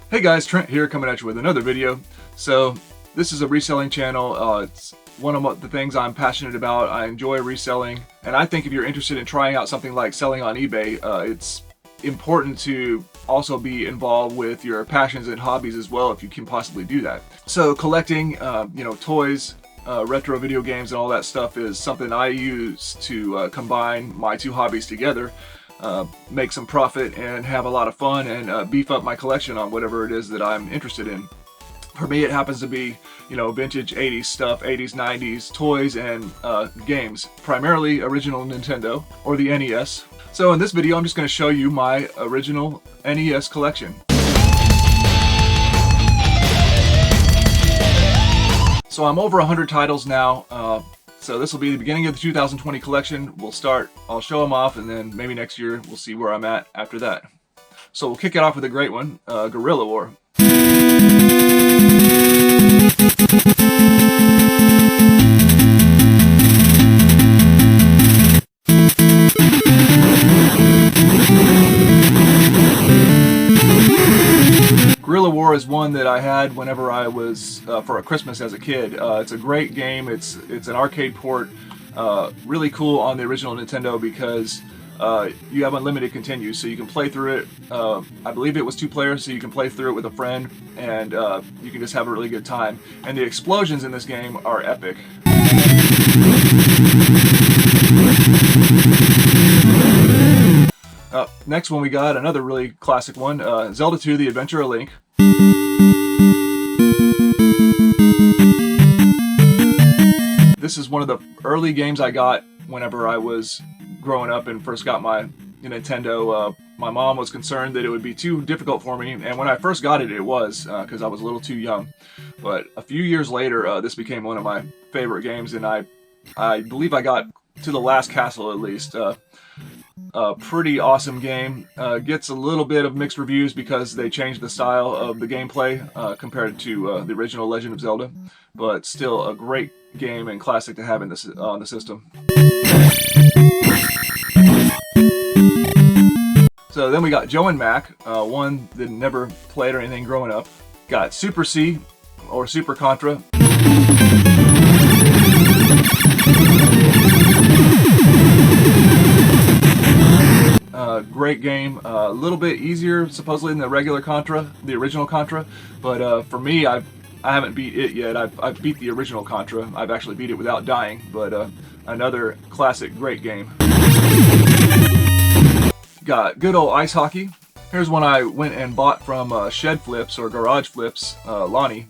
Hey guys, Trent here coming at you with another video. So this is a reselling channel. It's one of the things I'm passionate about. I enjoy reselling, and I think if you're interested in trying out something like selling on eBay, it's important to also be involved with your passions and hobbies as well if you can possibly do that. So collecting, toys, retro video games and all that stuff is something I use to combine my two hobbies together. Make some profit and have a lot of fun and beef up my collection on whatever it is that I'm interested in. For me, it happens to be, vintage 80s stuff, 80s, 90s, toys and games, primarily original Nintendo or the NES. So in this video, I'm just going to show you my original NES collection. So I'm over 100 titles now. So this will be the beginning of the 2020 collection. I'll show them off, and then maybe next year we'll see where I'm at after that. So we'll kick it off with a great one, Guerrilla War. Guerrilla War is one that I had whenever I was for a Christmas as a kid. It's a great game. It's an arcade port, really cool on the original Nintendo because you have unlimited continues, so you can play through it. I believe it was 2 players, so you can play through it with a friend, and you can just have a really good time. And the explosions in this game are epic. Next one we got another really classic one, Zelda 2: The Adventure of Link. This is one of the early games I got whenever I was growing up and first got my Nintendo. My mom was concerned that it would be too difficult for me, and when I first got it, it was, because I was a little too young. But a few years later, this became one of my favorite games, and I believe I got to the last castle at least. Pretty awesome game. Gets a little bit of mixed reviews because they changed the style of the gameplay compared to the original Legend of Zelda, but still a great game and classic to have on the system. So then we got Joe and Mac, one that never played or anything growing up. Got Super C or Super Contra. Great game, a little bit easier supposedly than the regular Contra, the original Contra, but for me, I haven't beat it yet. I've beat the original Contra. I've actually beat it without dying, but another classic, great game. Got good old ice hockey. Here's one I went and bought from Shed Flips or Garage Flips, Lonnie.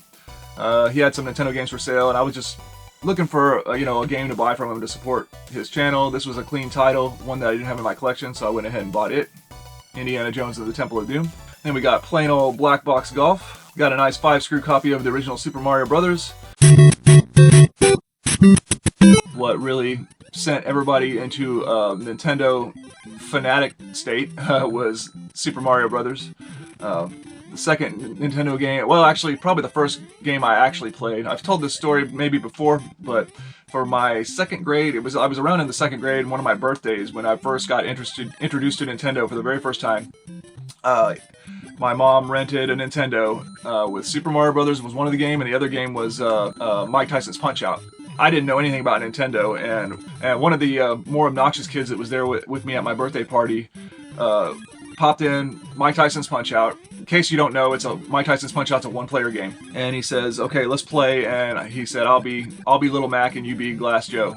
He had some Nintendo games for sale, and I was just looking for a game to buy from him to support his channel. This was a clean title, one that I didn't have in my collection, so I went ahead and bought it. Indiana Jones and the Temple of Doom. Then we got plain old black box golf. Got a nice 5-screw copy of the original Super Mario Brothers. What really sent everybody into Nintendo fanatic state was Super Mario Brothers. The second Nintendo game, well, actually probably the first game I actually played. I've told this story maybe before, but for my second grade, I was around in the second grade, one of my birthdays, when I first got introduced to Nintendo for the very first time. My mom rented a Nintendo with Super Mario Brothers was one of the game, and the other game was Mike Tyson's Punch-Out! I didn't know anything about Nintendo, and one of the more obnoxious kids that was there with me at my birthday party popped in Mike Tyson's Punch-Out! In case you don't know, Mike Tyson's Punch-Out's a one-player game. And he says, "Okay, let's play." And he said, "I'll be Little Mac and you be Glass Joe,"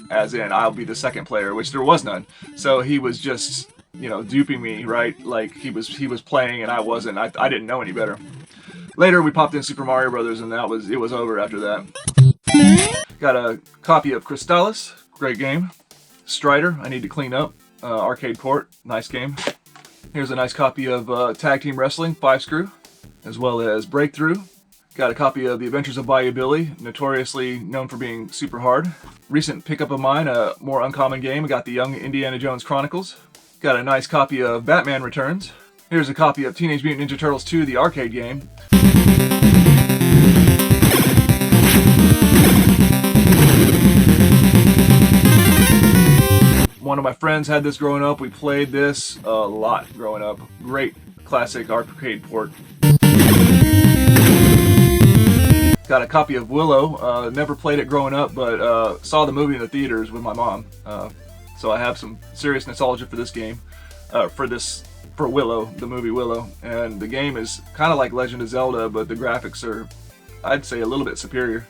as in I'll be the second player, which there was none. So he was just, duping me, right? Like he was playing and I wasn't. I didn't know any better. Later, we popped in Super Mario Brothers, and it was over after that. Got a copy of Crystallis, great game. Strider, I need to clean up. Arcade port, nice game. Here's a nice copy of Tag Team Wrestling, 5-screw, as well as Breakthrough. Got a copy of The Adventures of Bayou Billy, notoriously known for being super hard. Recent pickup of mine, a more uncommon game. I got the Young Indiana Jones Chronicles. Got a nice copy of Batman Returns. Here's a copy of Teenage Mutant Ninja Turtles 2, the arcade game. One of my friends had this growing up. We played this a lot growing up. Great classic arcade port. Got a copy of Willow. Never played it growing up, but saw the movie in the theaters with my mom. So I have some serious nostalgia for this game, for Willow, the movie Willow. And the game is kind of like Legend of Zelda, but the graphics are, I'd say, a little bit superior.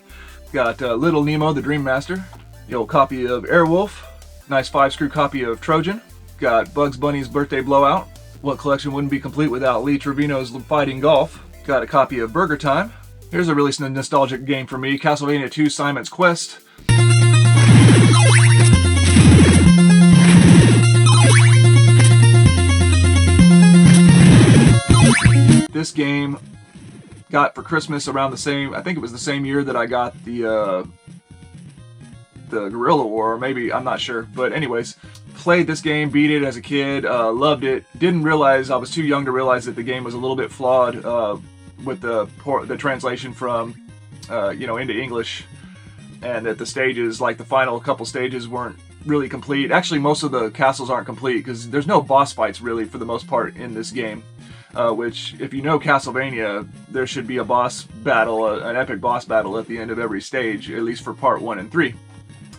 Got Little Nemo, the Dream Master. The old copy of Airwolf. Nice 5-screw copy of Trojan. Got Bugs Bunny's Birthday Blowout. What collection wouldn't be complete without Lee Trevino's Fighting Golf? Got a copy of Burger Time. Here's a really nostalgic game for me, Castlevania 2 Simon's Quest. This game got for Christmas around the same, I think it was the same year that I got the Guerrilla War, or maybe, I'm not sure. But anyways, played this game, beat it as a kid, loved it. Didn't realize, I was too young to realize that the game was a little bit flawed with the translation from, into English. And that the stages, like the final couple stages, weren't really complete. Actually, most of the castles aren't complete because there's no boss fights really for the most part in this game. Which, if you know Castlevania, there should be a boss battle, an epic boss battle at the end of every stage, at least for part 1 and 3.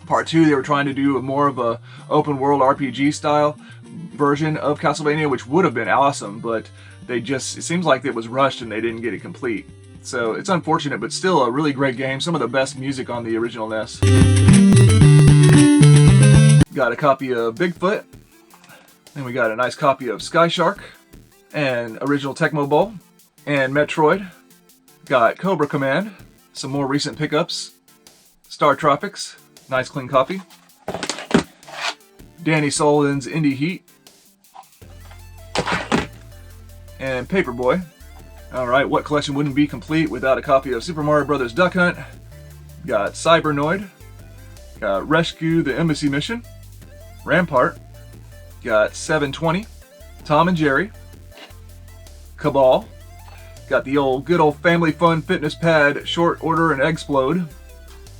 Part 2, they were trying to do more of a open world RPG style version of Castlevania, which would have been awesome, but it seems like it was rushed and they didn't get it complete. So it's unfortunate, but still a really great game. Some of the best music on the original NES. Got a copy of Bigfoot. And we got a nice copy of Sky Shark. And original Tecmo Bowl. And Metroid. Got Cobra Command. Some more recent pickups. Star Tropics. Nice clean copy. Danny Sullivan's Indie Heat. And Paperboy. Alright, what collection wouldn't be complete without a copy of Super Mario Bros. Duck Hunt? Got Cybernoid. Got Rescue the Embassy Mission. Rampart. Got 720. Tom and Jerry. Cabal. Got the good old Family Fun Fitness Pad Short Order and Explode.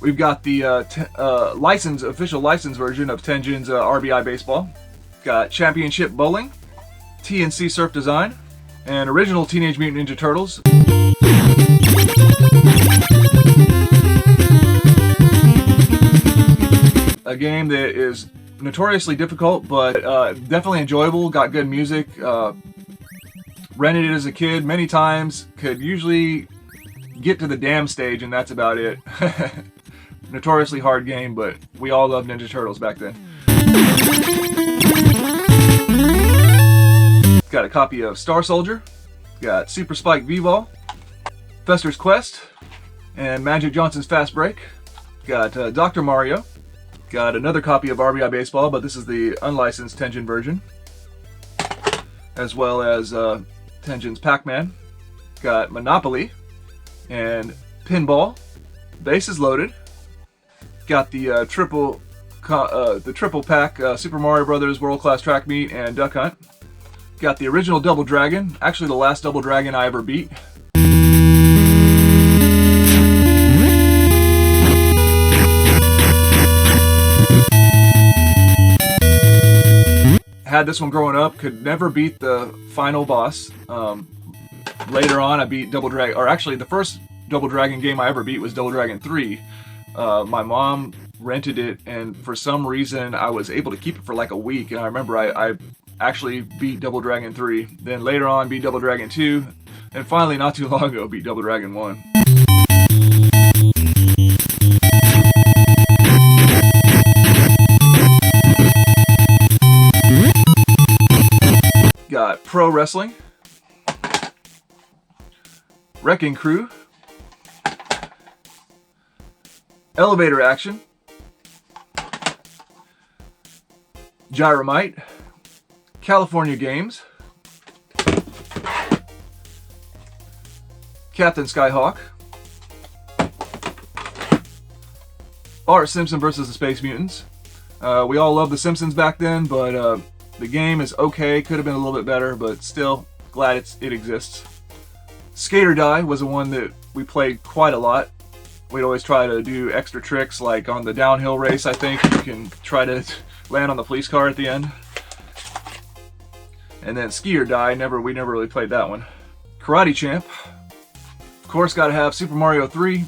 We've got the official license version of Tenjin's RBI Baseball. Got Championship Bowling. TNC Surf Design. And original Teenage Mutant Ninja Turtles. A game that is notoriously difficult, but definitely enjoyable. Got good music. Rented it as a kid many times. Could usually get to the dam stage, and that's about it. Notoriously hard game, but we all loved Ninja Turtles back then. Got a copy of Star Soldier. Got Super Spike V-Ball. Fester's Quest. And Magic Johnson's Fast Break. Got Dr. Mario. Got another copy of RBI Baseball, but this is the unlicensed Tenjin version. As well as Tenjin's Pac-Man. Got Monopoly. And Pinball. Bases Loaded. Got the triple pack Super Mario Bros. World Class Track Meet and Duck Hunt. Got the original Double Dragon, actually the last Double Dragon I ever beat. Had this one growing up, could never beat the final boss. Later on I beat Double Dragon, or actually the first Double Dragon game I ever beat was Double Dragon 3. My mom rented it, and for some reason I was able to keep it for like a week, and I remember I actually beat Double Dragon 3, then later on beat Double Dragon 2, and finally not too long ago beat Double Dragon 1. Got Pro Wrestling, Wrecking Crew, Elevator Action, Gyromite, California Games, Captain Skyhawk, Bart Simpson vs. the Space Mutants. We all loved The Simpsons back then, but the game is okay. Could have been a little bit better, but still glad it exists. Skate or Die was the one that we played quite a lot. We'd always try to do extra tricks, like on the downhill race, I think. You can try to land on the police car at the end. And then Ski or Die, we never really played that one. Karate Champ. Of course, gotta have Super Mario 3.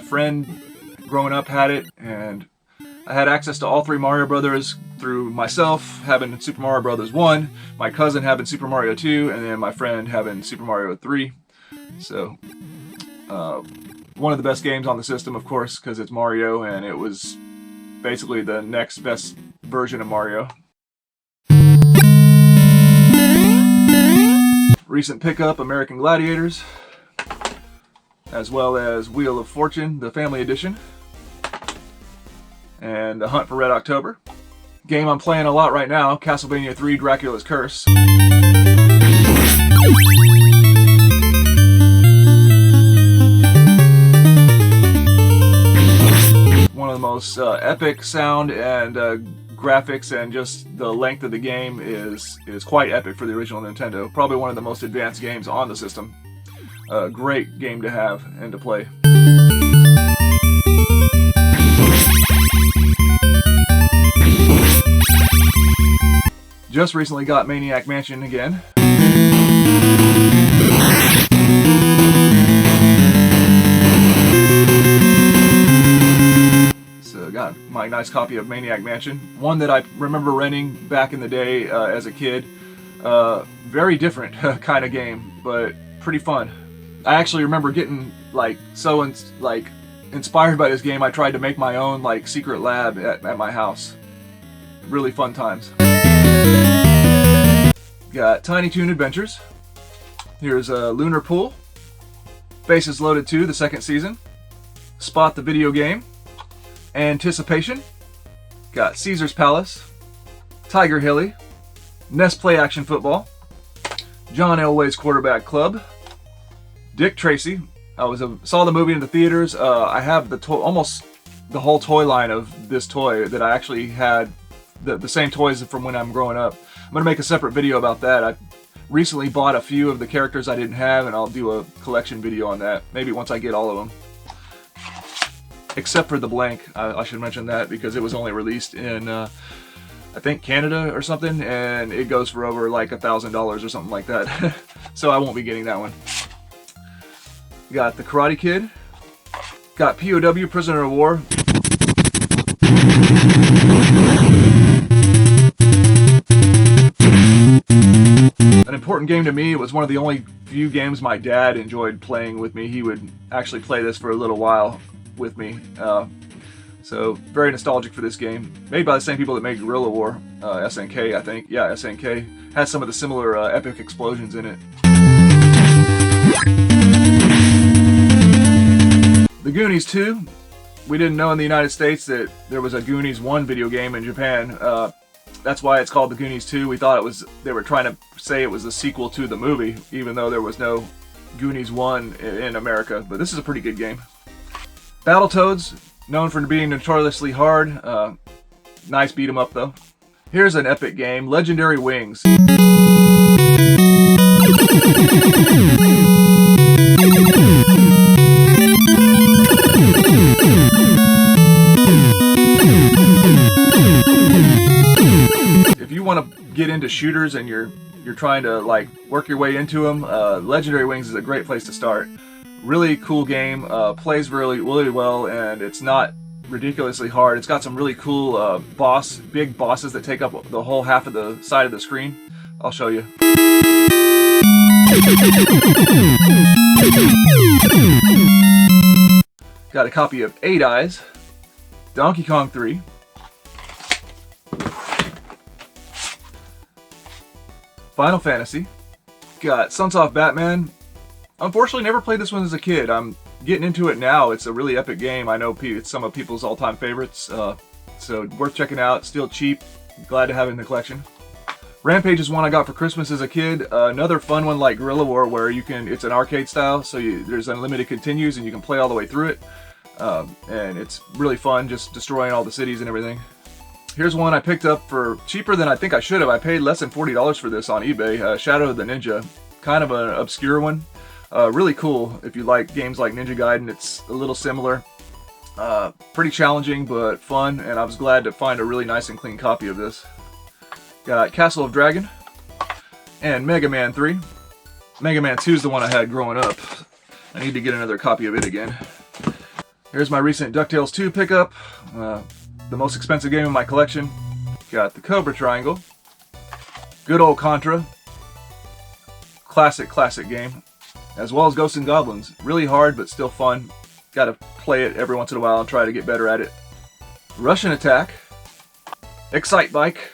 friend growing up had it, and I had access to all 3 Mario Brothers through myself having Super Mario Brothers 1, my cousin having Super Mario 2, and then my friend having Super Mario 3. So, one of the best games on the system, of course, because it's Mario, and it was basically the next best version of Mario. Recent pickup, American Gladiators, as well as Wheel of Fortune, the Family Edition, and The Hunt for Red October. Game I'm playing a lot right now, Castlevania 3 Dracula's Curse. One of the most epic sound and graphics, and just the length of the game is quite epic for the original Nintendo. Probably one of the most advanced games on the system. A great game to have and to play. Just recently got Maniac Mansion again. So got my nice copy of Maniac Mansion. One that I remember renting back in the day as a kid. Very different kind of game, but pretty fun. I actually remember getting inspired by this game. I tried to make my own secret lab at my house. Really fun times. Got Tiny Toon Adventures. Here's a Lunar Pool. Faces Loaded 2, the 2nd season. Spot the Video Game. Anticipation. Got Caesar's Palace. Tiger Hilly. NES Play Action Football. John Elway's Quarterback Club. Dick Tracy. I saw the movie in the theaters. I have almost the whole toy line of this toy that I actually had the same toys from when I'm growing up. I'm going to make a separate video about that. I recently bought a few of the characters I didn't have, and I'll do a collection video on that. Maybe once I get all of them. Except for the blank. I should mention that because it was only released in, I think, Canada or something, and it goes for over $1,000 or something like that. So I won't be getting that one. Got the Karate Kid. Got POW, Prisoner of War. An important game to me. It was one of the only few games my dad enjoyed playing with me. He would actually play this for a little while with me. So very nostalgic for this game. Made by the same people that made Guerrilla War. SNK, I think. Yeah, SNK. Has some of the similar epic explosions in it. The Goonies 2. We didn't know in the United States that there was a Goonies 1 video game in Japan. That's why it's called The Goonies 2. We thought they were trying to say it was a sequel to the movie, even though there was no Goonies 1 in America. But this is a pretty good game. Battletoads, known for being notoriously hard. Nice beat 'em up though. Here's an epic game, Legendary Wings. If you want to get into shooters and you're trying to work your way into them, Legendary Wings is a great place to start. Really cool game, plays really well, and it's not ridiculously hard. It's got some really cool big bosses that take up the whole half of the side of the screen. I'll show you. Got a copy of 8 Eyes, Donkey Kong 3, Final Fantasy, got Sunsoft Batman. Unfortunately, never played this one as a kid. I'm getting into it now. It's a really epic game. I know it's some of people's all-time favorites, so worth checking out. Still cheap. Glad to have it in the collection. Rampage is one I got for Christmas as a kid. Another fun one like Guerrilla War, where it's an arcade style, so there's unlimited continues and you can play all the way through it. And it's really fun, just destroying all the cities and everything. Here's one I picked up for cheaper than I think I should have. I paid less than $40 for this on eBay. Shadow of the Ninja. Kind of an obscure one. Really cool if you like games like Ninja Gaiden. It's a little similar. Pretty challenging, but fun, and I was glad to find a really nice and clean copy of this. Got Castle of Dragon and Mega Man 3. Mega Man 2 is the one I had growing up. I need to get another copy of it again. Here's my recent DuckTales 2 pickup, the most expensive game in my collection. Got the Cobra Triangle, good old Contra, classic game, as well as Ghosts and Goblins. Really hard, but still fun. Gotta play it every once in a while and try to get better at it. Russian Attack, Excite Bike,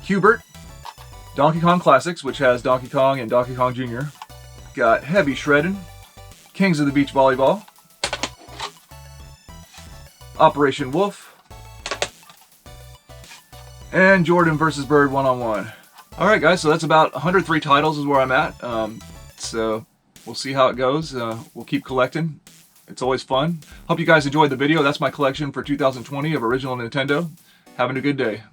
Hubert, Donkey Kong Classics, which has Donkey Kong and Donkey Kong Jr. Got Heavy Shredding, Kings of the Beach Volleyball, Operation Wolf, and Jordan vs. Bird 1-on-1. Alright guys, so that's about 103 titles is where I'm at. So we'll see how it goes. We'll keep collecting. It's always fun. Hope you guys enjoyed the video. That's my collection for 2020 of original Nintendo. Having a good day.